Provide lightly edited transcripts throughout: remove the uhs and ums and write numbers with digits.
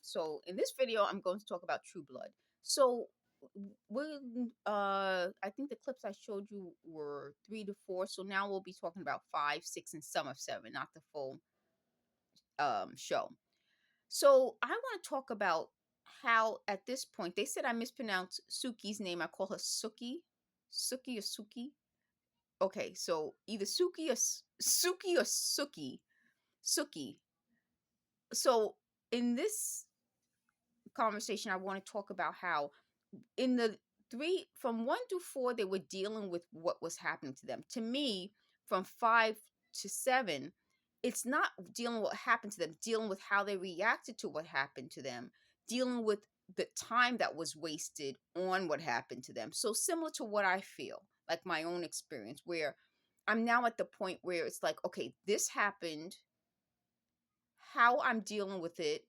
So in this video, I'm going to talk about True Blood. So when I think the clips I showed you were 3 to 4. So now we'll be talking about 5, 6, and some of 7, not the full show. So I want to talk about how at this point they said I mispronounced Sookie's name. I call her Sookie, Sookie or Sookie. Okay, so either Sookie or Sookie, Sookie. So in this conversation, I want to talk about how in the from 1 to 4, they were dealing with what was happening to them. To me, from 5 to 7, it's not dealing with what happened to them, dealing with how they reacted to what happened to them, dealing with the time that was wasted on what happened to them. So similar to what I feel, like my own experience, where I'm now at the point where it's like, okay, this happened, how I'm dealing with it,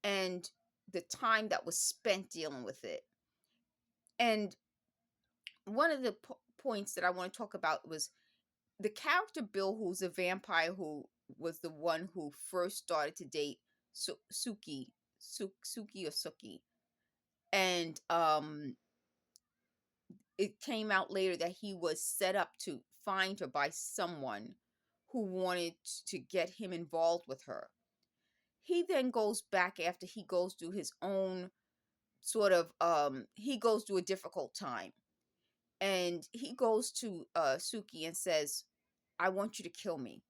and the time that was spent dealing with it. And one of the points that I want to talk about was the character Bill, who's a vampire, who was the one who first started to date Sookie, Sookie or Sookie, and it came out later that he was set up to find her by someone who wanted to get him involved with her. He then goes back after he goes through his own sort of he goes through a difficult time, and he goes to Sookie and says, I want you to kill me.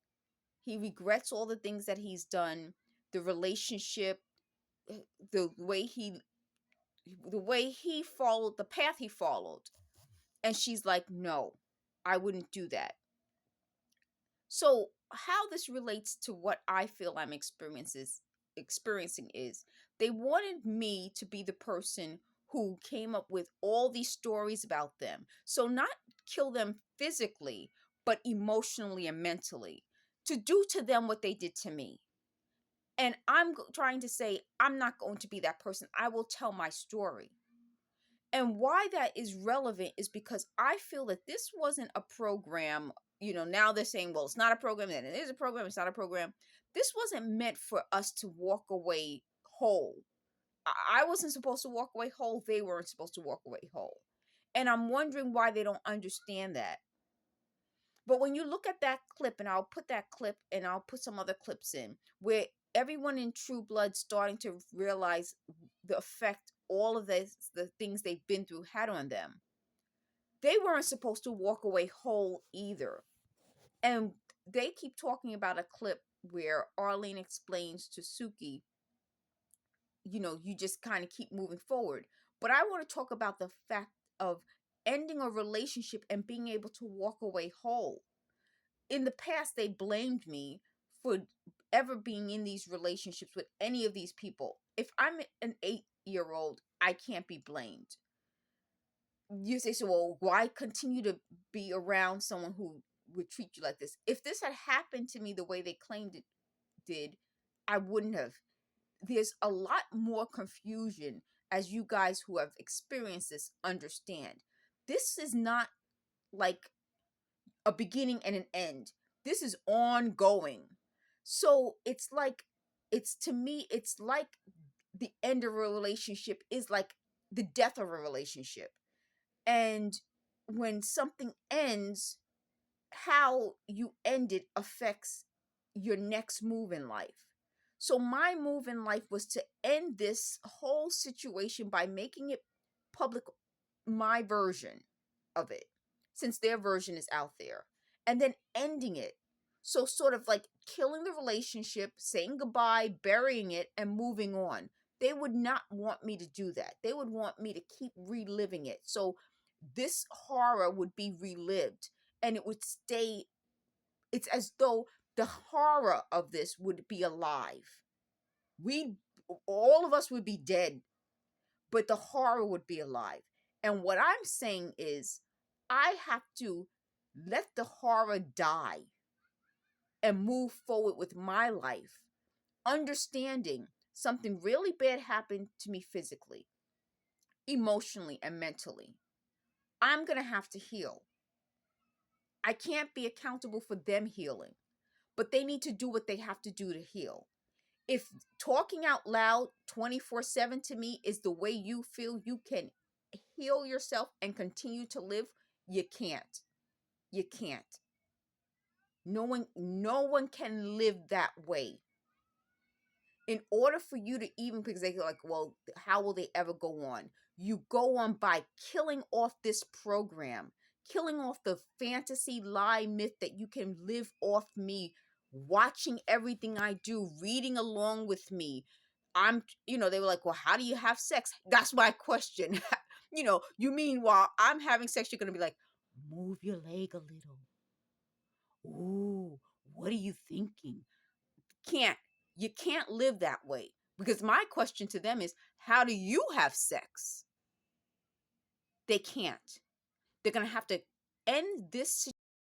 He regrets all the things that he's done, the relationship, the way he followed the path he followed. And she's like, no, I wouldn't do that. So how this relates to what I feel I'm experiencing is they wanted me to be the person who came up with all these stories about them. So not kill them physically, but emotionally and mentally, to do to them what they did to me. And I'm trying to say, I'm not going to be that person. I will tell my story. And why that is relevant is because I feel that this wasn't a program. Now they're saying, well, it's not a program, then it is a program, it's not a program. This wasn't meant for us to walk away whole. I wasn't supposed to walk away whole. They weren't supposed to walk away whole. And I'm wondering why they don't understand that. But when you look at that clip, and I'll put that clip and I'll put some other clips in, where everyone in True Blood starting to realize the effect all of the things they've been through had on them. They weren't supposed to walk away whole either. And they keep talking about a clip where Arlene explains to Sookie, you just kind of keep moving forward. But I want to talk about the fact of ending a relationship and being able to walk away whole. In the past, they blamed me for ever being in these relationships with any of these people. If I'm an 8-year-old, I can't be blamed. You say, so well, why continue to be around someone who would treat you like this? If this had happened to me the way they claimed it did, I wouldn't have. There's a lot more confusion, as you guys who have experienced this understand. This is not like a beginning and an end. This is ongoing. So it's to me, it's like the end of a relationship is like the death of a relationship. And when something ends, how you end it affects your next move in life. So my move in life was to end this whole situation by making it public, my version of it, since their version is out there, and then ending it. So sort of like killing the relationship, saying goodbye, burying it, and moving on. They would not want me to do that. They would want me to keep reliving it. So this horror would be relived, and it would stay. It's as though the horror of this would be alive. All of us would be dead, but the horror would be alive. And what I'm saying is, I have to let the horror die and move forward with my life, understanding something really bad happened to me physically, emotionally, and mentally. I'm going to have to heal. I can't be accountable for them healing, but they need to do what they have to do to heal. If talking out loud 24/7 to me is the way you feel you can heal yourself and continue to live, you can't. You can't. No one can live that way. In order for you to even, because they're like, well, how will they ever go on? You go on by killing off this program, killing off the fantasy lie myth that you can live off me, watching everything I do, reading along with me. They were like, well, how do you have sex? That's my question. You mean while I'm having sex, you're going to be like, move your leg a little. Ooh, what are you thinking? Can't. You can't live that way. Because my question to them is, how do you have sex? They can't. They're going to have to end this